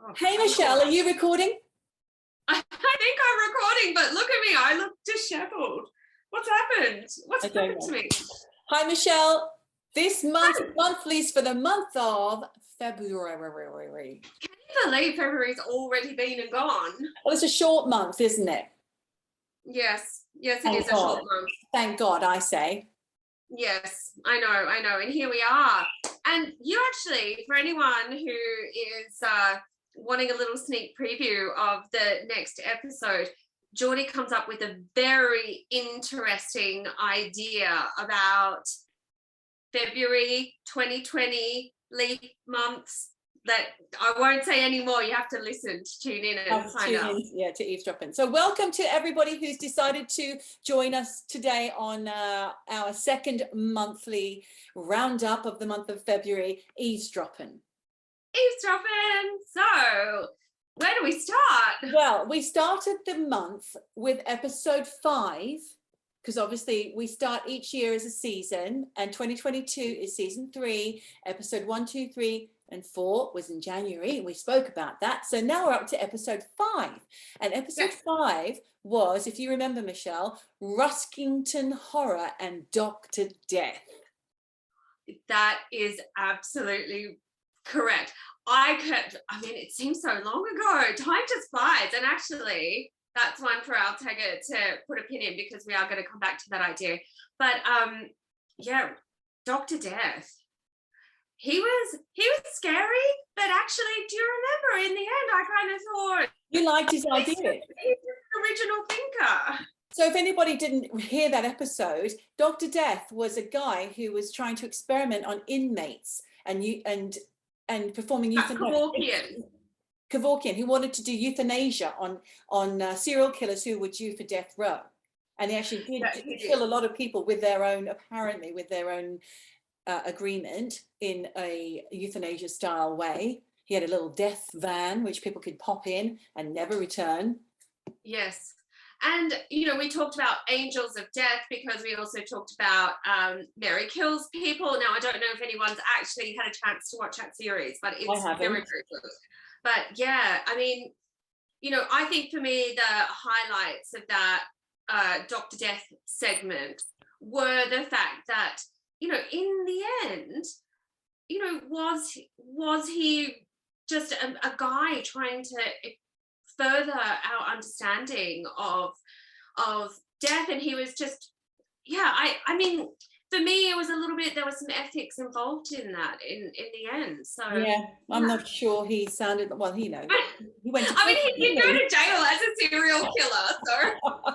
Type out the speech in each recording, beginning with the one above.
Oh, Hey, Michelle, are you recording? I think I'm recording, but look at me. I look disheveled. What's happened? What's happened to me? Hi, Michelle. This month's monthlies for the month of February. Can you believe February's already been and gone? Well, it's a short month, isn't it? Yes, it Thank is a God. short month. Thank God, I say. Yes, I know. And here we are. And you actually, for anyone who is wanting a little sneak preview of the next episode, Geordie comes up with a very interesting idea about February 2020 leap months that I won't say anymore. You have to listen to tune in and find out. To Eavesdroppin. So welcome to everybody who's decided to join us today on our second monthly roundup of the month of February, Eavesdroppin. So where do we start? Well, we started the month with episode 5, because obviously we start each year as a season, and 2022 is season 3. Episode 1, 2, 3 and 4 was in January. We spoke about that. So now we're up to episode 5. And episode 5 was, if you remember, Michelle, Ruskington Horror and Dr. Death. That is absolutely correct. It seems so long ago. Time just flies. And actually, that's one for our tagger to put a pin in, because we are going to come back to that idea. But Dr. Death. He was scary, but actually, do you remember in the end, I kind of thought you liked his idea. He's an original thinker. So if anybody didn't hear that episode, Dr. Death was a guy who was trying to experiment on inmates and performing euthanasia. Kevorkian, who wanted to do euthanasia on serial killers who were due for death row. And he actually did kill a lot of people with their own agreement in a euthanasia style way. He had a little death van which people could pop in and never return. Yes. And, we talked about Angels of Death, because we also talked about Mary Kills People. Now, I don't know if anyone's actually had a chance to watch that series, but it's very, very good. But yeah, I think for me, the highlights of that Dr. Death segment were the fact that, in the end, was he just a guy trying to further our understanding of death? And he was just, for me, it was a little bit, there was some ethics involved in that in the end. So I'm not sure he sounded, well, he went to he did go to jail as a serial killer, so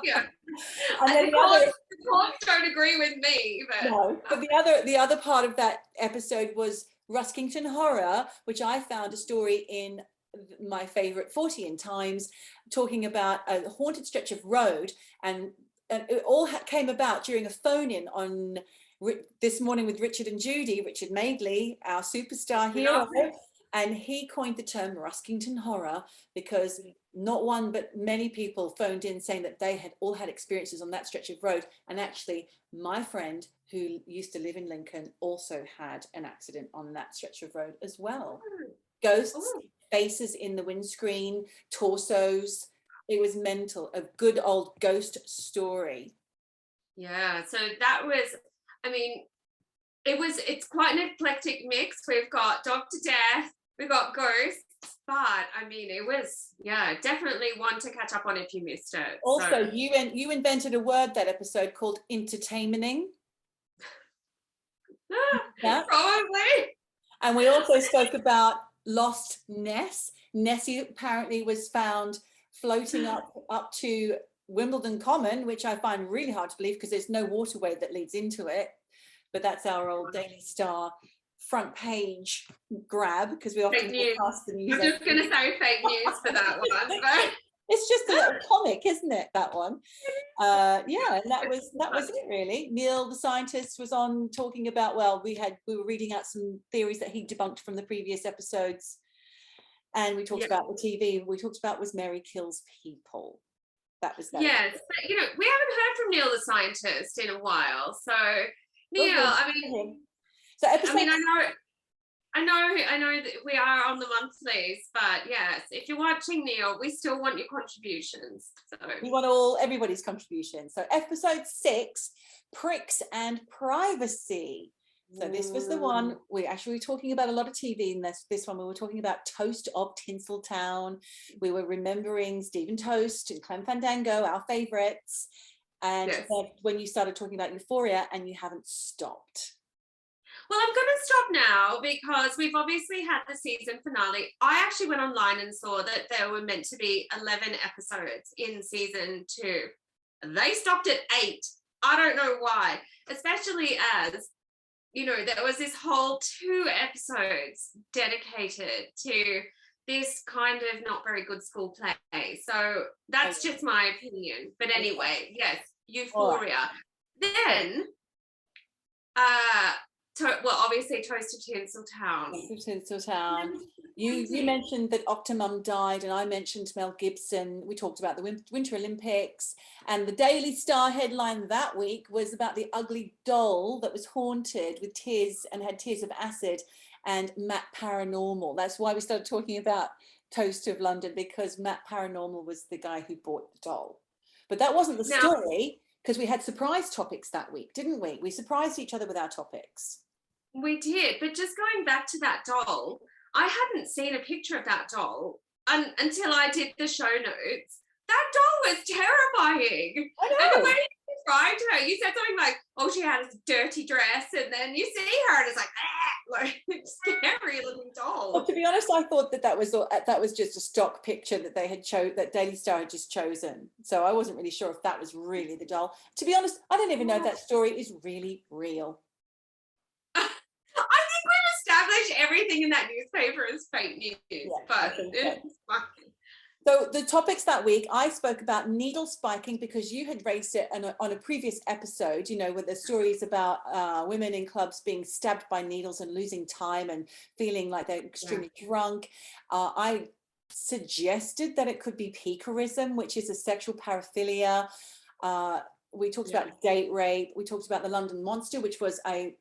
yeah. And the courts don't agree with me, but no. But the other part of that episode was Ruskington Horror, which I found a story in my favorite 40 in Times, talking about a haunted stretch of road, and it all came about during a phone-in on This Morning with Richard and Judy, Richard Madeley, our superstar hero, and he coined the term Ruskington Horror because not one but many people phoned in saying that they had all had experiences on that stretch of road. And actually, my friend who used to live in Lincoln also had an accident on that stretch of road as well. Ghosts, faces in the windscreen, torsos. It was mental, a good old ghost story. Yeah, so that was, it's quite an eclectic mix. We've got Dr. Death, we've got ghosts, but it was, definitely one to catch up on if you missed it. Also, you invented a word that episode called entertaining. Probably. And we also spoke about lost Ness. Nessie apparently was found floating up to Wimbledon Common, which I find really hard to believe because there's no waterway that leads into it. But that's our old Daily Star front page grab, because we often pass the news. I'm just going to say fake news for that one. But it's just a little comic, isn't it, that one? And that was it really. Neil, the scientist, was on talking about, we were reading out some theories that he debunked from the previous episodes. And we talked about the TV. We talked about was Mary Kills People. That was that. Yes, but we haven't heard from Neil the scientist in a while. So Neil, So episode, I know I know that we are on the monthlies, but yes, if you're watching, Neil, we still want your contributions. So we want everybody's contributions. So episode 6, pricks and privacy. So this was the one we actually were talking about a lot of TV in this one. We were talking about Toast of Tinseltown. We were remembering Stephen Toast and Clem Fandango, our favourites. And yes. when you started talking about Euphoria, and you haven't stopped. Well, I'm going to stop now because we've obviously had the season finale. I actually went online and saw that there were meant to be 11 episodes in season 2. They stopped at 8. I don't know why, especially as, you know, there was this whole 2 episodes dedicated to this kind of not very good school play. So that's just my opinion. But anyway, yes, Euphoria. Then, obviously Toast of Tinseltown. You mentioned that Optimum died, and I mentioned Mel Gibson. We talked about the Winter Olympics, and the Daily Star headline that week was about the ugly doll that was haunted with tears and had tears of acid, and Matt Paranormal. That's why we started talking about Toast of London, because Matt Paranormal was the guy who bought the doll. But that wasn't the story, because we had surprise topics that week, didn't we? We surprised each other with our topics. We did, but just going back to that doll, I hadn't seen a picture of that doll until I did the show notes. That doll was terrifying. I know. And the way you described her, you said something like, "Oh, she had a dirty dress," and then you see her, and it's like scary looking doll. Well, to be honest, I thought that was just a stock picture that they had that Daily Star had just chosen. So I wasn't really sure if that was really the doll. To be honest, I don't even know if that story is really real. Everything in that newspaper is fake news, but it's fine. So the topics that week, I spoke about needle spiking because you had raised it on a previous episode, you know, with the stories about women in clubs being stabbed by needles and losing time and feeling like they're extremely drunk. I suggested that it could be peakerism, which is a sexual paraphilia. We talked about date rape. We talked about the London Monster, which was a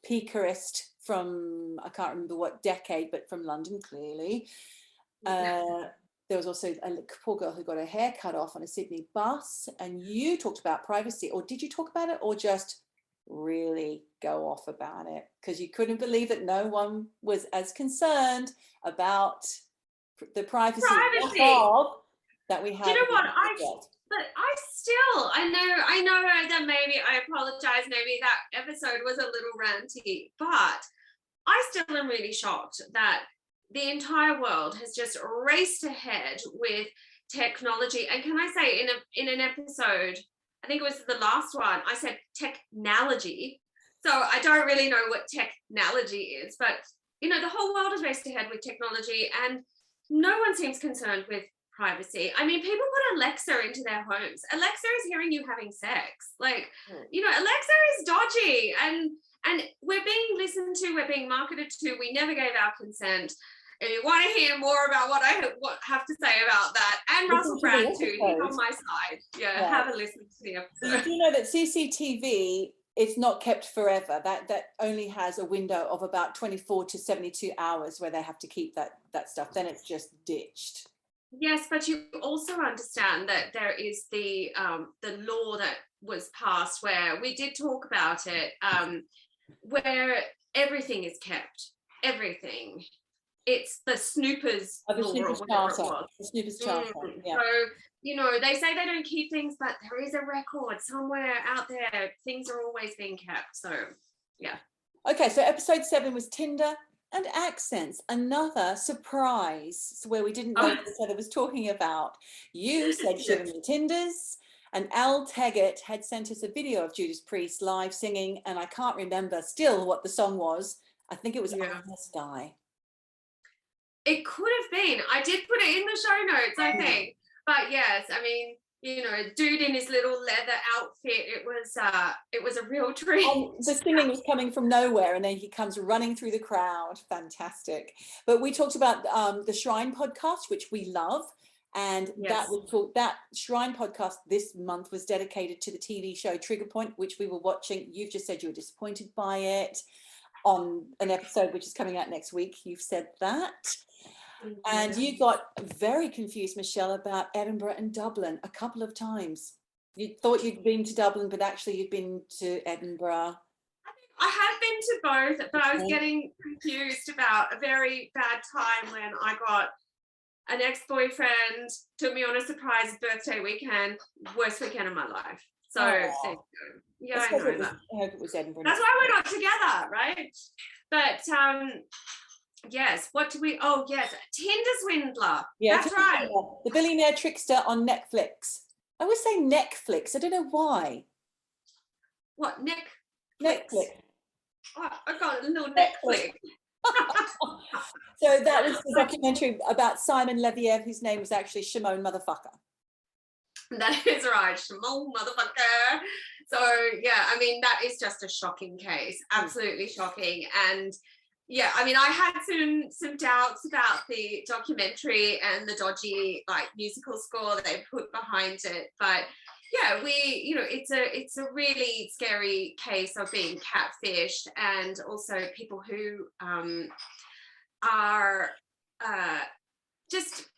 peakerist from, I can't remember what decade, but from London, clearly. There was also a poor girl who got her hair cut off on a Sydney bus. And you talked about privacy, or did you talk about it, or just really go off about it? Because you couldn't believe that no one was as concerned about the privacy that we have. Do you know what? I know that maybe, I apologize, maybe that episode was a little ranty, but I still am really shocked that the entire world has just raced ahead with technology. And can I say, in an episode, I think it was the last one, I said technology. So I don't really know what technology is, but, you know, the whole world has raced ahead with technology and no one seems concerned with privacy. I mean, people put Alexa into their homes. Alexa is hearing you having sex. Like, you know, Alexa is dodgy, and we're being listened to, we're being marketed to. We never gave our consent. If you want to hear more about what I have to say about that, and Russel Brand too, he's on my side. Yeah, have a listen to the episode. Do you know that CCTV, it's not kept forever? That only has a window of about 24 to 72 hours where they have to keep that stuff. Then it's just ditched. Yes, but you also understand that there is the law that was passed where we did talk about it, where everything is kept. Everything. It's the Snoopers law or whatever it was. The Snoopers Charter. Yeah. So, you know, they say they don't keep things, but there is a record somewhere out there. Things are always being kept. So, yeah. Okay, so episode 7 was Tinder and accents. Another surprise where we didn't know what each other was talking about. You said Shiver Me Tinders, and Al Taggart had sent us a video of Judas Priest live singing, and I can't remember still what the song was. I think it was Honest Guy. It could have been. I did put it in the show notes, I think. But yes, I mean, you know, dude in his little leather outfit, it was a real treat. And the singing was coming from nowhere, and then he comes running through the crowd. Fantastic. But we talked about the Shrine podcast, which we love. And that Shrine podcast this month was dedicated to the TV show Trigger Point, which we were watching. You've just said you were disappointed by it. on an episode which is coming out next week. You've said that. And you got very confused, Michelle, about Edinburgh and Dublin a couple of times. You thought you'd been to Dublin, but actually you'd been to Edinburgh. I had been to both, but I was getting confused about a very bad time when I got an ex-boyfriend, took me on a surprise birthday weekend, worst weekend of my life. So there you go. Yeah, I know that. I hope it was Edinburgh. That's why we're not together, right? But yes, what do we, oh yes, Tinder Swindler. Yeah, that's right. The Billionaire Trickster on Netflix. I always say Netflix. I don't know why. What, Netflix? Oh, I got a little Netflix. So that was the documentary about Simon Leviev, whose name was actually Shimone Motherfucker. That is right, Shimone Motherfucker. So yeah, I mean, that is just a shocking case, absolutely shocking. And yeah, I mean, I had some doubts about the documentary and the dodgy like musical score that they put behind it, but yeah, it's a really scary case of being catfished, and also people who are just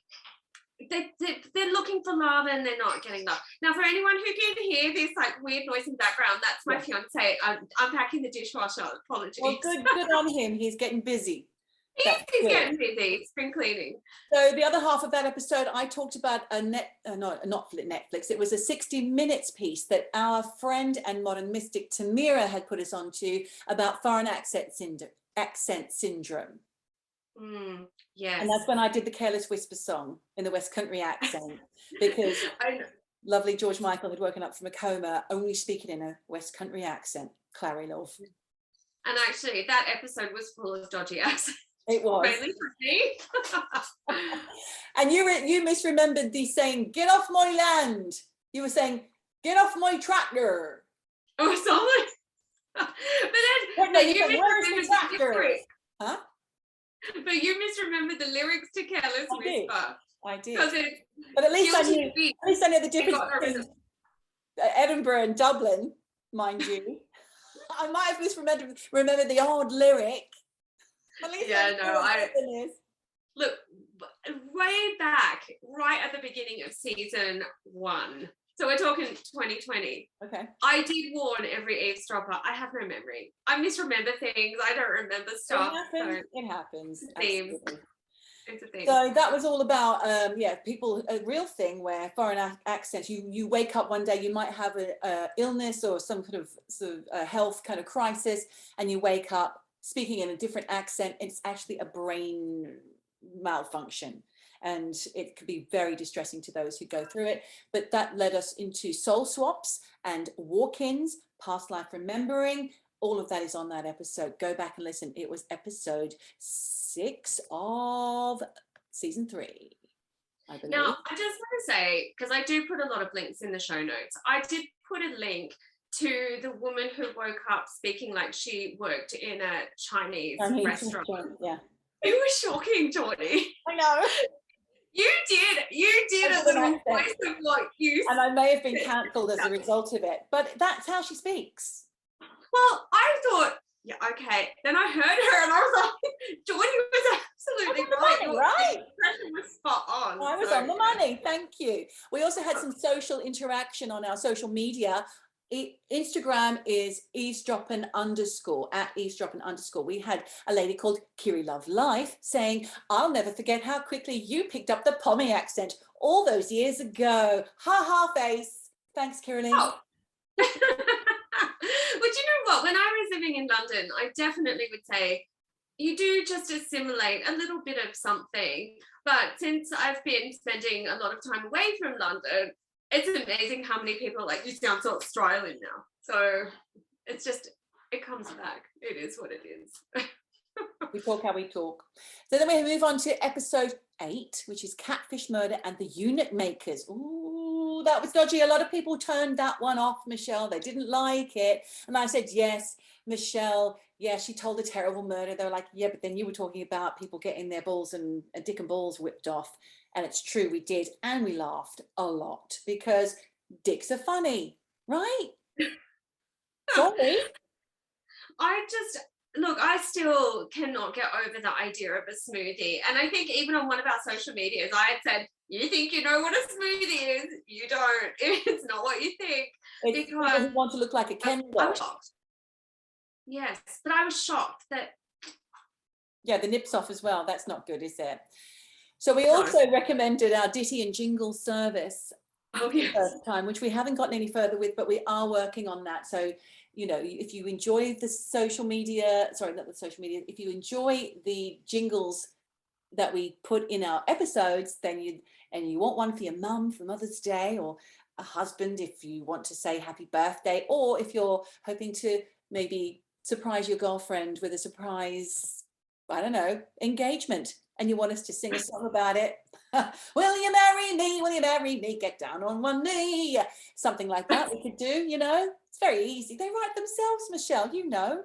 they're looking for love and they're not getting love. Now, for anyone who can hear this like weird noise in the background, that's my fiance. I'm unpacking the dishwasher. Apologies. Well, good on him. He's getting busy. He's getting busy. Spring cleaning. So the other half of that episode, I talked about not Netflix. It was a 60 Minutes piece that our friend and modern mystic Tamira had put us onto about foreign accent syndrome. Yes. And that's when I did the Careless Whisper song in the West Country accent, because lovely George Michael had woken up from a coma only speaking in a West Country accent. Clary love. And actually, that episode was full of dodgy accents. It was. Mainly for me. And you misremembered the saying, "Get off my land." You were saying, "Get off my tractor." Oh, sorry. But then you misremembered the lyrics. Huh? But you misremembered the lyrics to Careless Whisper. I did. But at least I knew the difference between Edinburgh and Dublin, mind you. I might have misremembered the odd lyric. At least look, way back, right at the beginning of season 1. So we're talking 2020. Okay. I did warn every eavesdropper. I have no memory. I misremember things. I don't remember stuff. It happens. It's a thing. So that was all about, people, a real thing where foreign accents, you wake up one day, you might have a illness or some kind of health kind of crisis, and you wake up speaking in a different accent. It's actually a brain malfunction. And it could be very distressing to those who go through it. But that led us into soul swaps and walk-ins, past life remembering. All of that is on that episode. Go back and listen. It was episode 6 of season 3, I believe. Now, I just want to say, because I do put a lot of links in the show notes, I did put a link to the woman who woke up speaking like she worked in a Chinese restaurant. Yeah. It was shocking, Geordie. I know. You did a little voice of what you said. And I may have been cancelled as a result of it, but that's how she speaks. Well, I thought, yeah, okay. Then I heard her and I was like, Geordie was absolutely right. Your expression was spot on. I was on the money. Thank you. We also had some social interaction on our social media. Instagram is eavesdroppin _ at eavesdroppin _. We had a lady called Kiri Love Life saying, "I'll never forget how quickly you picked up the Pommy accent all those years ago. Ha ha face." Thanks, Kiri. Oh. But you know what? When I was living in London, I definitely would say you do just assimilate a little bit of something. But since I've been spending a lot of time away from London, it's amazing how many people are like, you sound so Australian now. So it's just, it comes back. It is what it is. We talk how we talk. So then we move on to episode 8, which is Catfish Murder and the Unit Makers. Ooh, that was dodgy. A lot of people turned that one off, Michelle. They didn't like it. And I said, yes, Michelle, yeah, she told a terrible murder. They were like, yeah, but then you were talking about people getting their balls and dick and balls whipped off. And it's true, we did. And we laughed a lot because dicks are funny, right? Sorry. look, I still cannot get over the idea of a smoothie. And I think even on one of our social medias, I had said, you think you know what a smoothie is? You don't. It's not what you think. It's because you want to look like a Ken doll. I was shocked. Yes, but I was shocked that. Yeah, the nips off as well. That's not good, is it? So we also recommended our Ditty and Jingle service the first time, which we haven't gotten any further with, but we are working on that. So, you know, if you enjoy the social media, sorry, not the social media, if you enjoy the jingles that we put in our episodes, then you want one for your mum for Mother's Day, or a husband if you want to say happy birthday, or if you're hoping to maybe surprise your girlfriend with a surprise, I don't know, engagement, and you want us to sing a song about it. Will you marry me? Will you marry me? Get down on one knee. Something like that we could do, you know. It's very easy. They write themselves, Michelle, you know.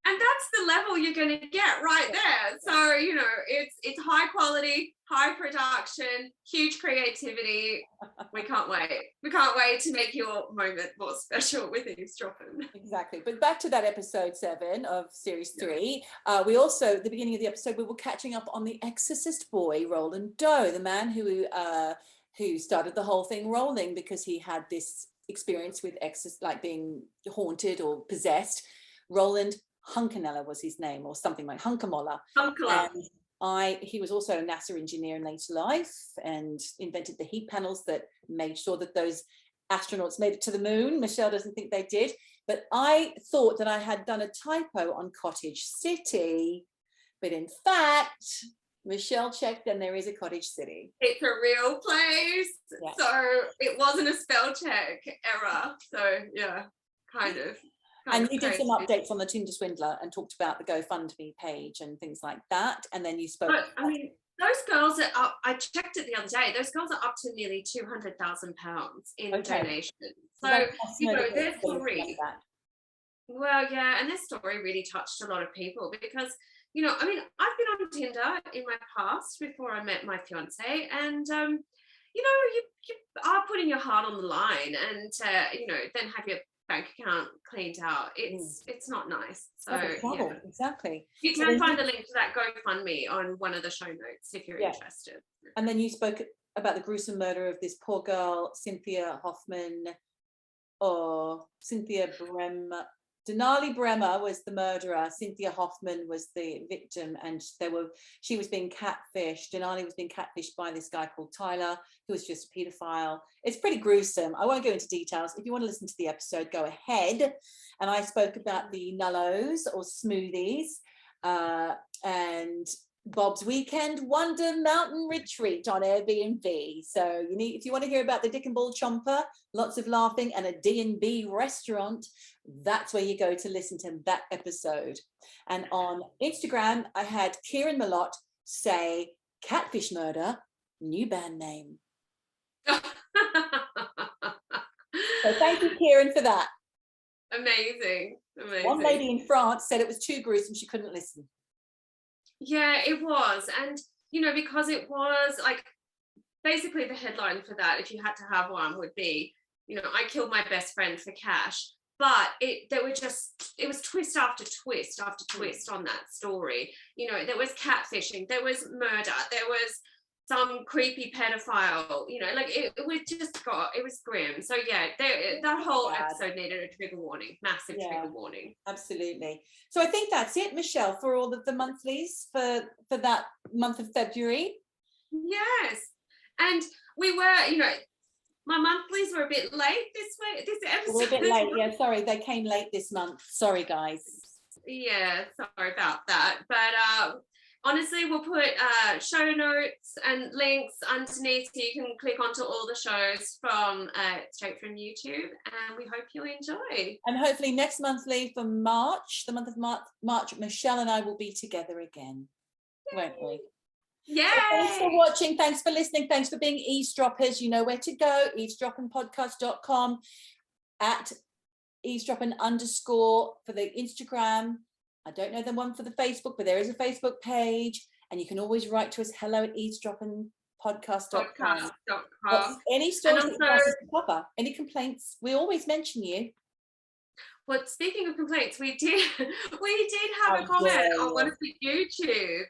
And that's the level you're going to get right there. So, you know, it's high quality, high production, huge creativity. We can't wait. We can't wait to make your moment more special with Eavesdroppin. Exactly. But back to that episode 7 of series 3. We also, at the beginning of the episode, we were catching up on the exorcist boy, Roland Doe, the man who started the whole thing rolling because he had this experience with like being haunted or possessed. Roland Hunkenella was his name, or something like Hunkemoller. And he was also a NASA engineer in later life and invented the heat panels that made sure that those astronauts made it to the moon. Michelle doesn't think they did, but I thought that I had done a typo on Cottage City, but in fact, Michelle checked and there is a Cottage City. It's a real place. Yeah. So it wasn't a spell check error. So yeah, kind of. And you did some updates on the Tinder Swindler and talked about the GoFundMe page and things like that. And then you spoke. But, I mean, those girls are up. I checked it the other day. Those girls are up to nearly £200,000 in donations. So you know, their story. Well, yeah, and their story really touched a lot of people because, you know, I mean, I've been on Tinder in my past before I met my fiance, and you know, you are putting your heart on the line, and you know, then have your bank account cleaned out. It's not nice. So yeah. Exactly. You can find the link to that GoFundMe on one of the show notes if you're interested. And then you spoke about the gruesome murder of this poor girl, Cynthia Hoffman, or Cynthia Bremer. Denali Bremer was the murderer. Cynthia Hoffman was the victim, and she was being catfished. Denali was being catfished by this guy called Tyler, who was just a paedophile. It's pretty gruesome. I won't go into details. If you want to listen to the episode, go ahead. And I spoke about the Nullos or smoothies, and Bob's Weekend Wonder Mountain Retreat on Airbnb. So if you want to hear about the Dick and Ball Chomper, lots of laughing, and a D&B restaurant, that's where you go to listen to that episode. And on Instagram, I had Kieran Malott say, Catfish Murder, new band name. So thank you, Kieran, for that. Amazing. One lady in France said it was too gruesome, she couldn't listen. Yeah, it was. And, you know, because it was like, basically the headline for that, if you had to have one, would be, you know, I killed my best friend for cash. But it was twist after twist after twist on that story. You know, there was catfishing, there was murder, there was some creepy pedophile, you know, like it was grim. So yeah, that whole episode needed a trigger warning, massive trigger warning. Absolutely. So I think that's it, Michelle, for all of the monthlies for that month of February. Yes. And we were, you know, my monthlies were a bit late this episode. We're a bit late, yeah, sorry, they came late this month. Sorry, guys. Yeah, sorry about that. But honestly, we'll put show notes and links underneath so you can click onto all the shows from straight from YouTube, and we hope you enjoy. And hopefully next monthly for March, the month of March, Michelle and I will be together again, won't we? Yeah. So thanks for watching. Thanks for listening. Thanks for being eavesdroppers. You know where to go. Eavesdroppinpodcast.com, at eavesdroppin_ for the Instagram. I don't know the one for the Facebook, but there is a Facebook page, and you can always write to us, hello@eavesdroppinpodcast.com. Any stories that you want us to cover, any complaints, we always mention you. Well, speaking of complaints, we did have a comment on one of the YouTube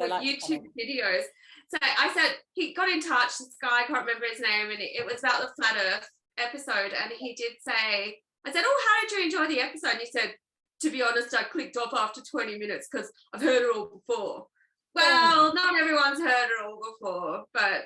YouTube videos. So I said, he got in touch, this guy, I can't remember his name, and it was about the Flat Earth episode, and he did say, I said, oh, how did you enjoy the episode? And he said, to be honest, I clicked off after 20 minutes because I've heard it all before. Well, not everyone's heard it all before, but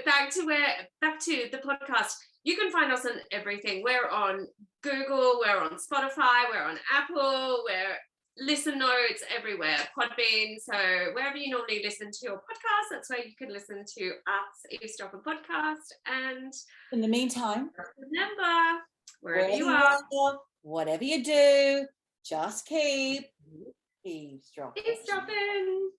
back to the podcast. You can find us on everything. We're on Google, we're on Spotify, we're on Apple, we're Listen Notes, everywhere, Podbean. So wherever you normally listen to your podcast, that's where you can listen to us, Eavesdroppin Podcast. And in the meantime, remember, wherever you are, whatever you do, just keep eavesdropping. Eavesdropping.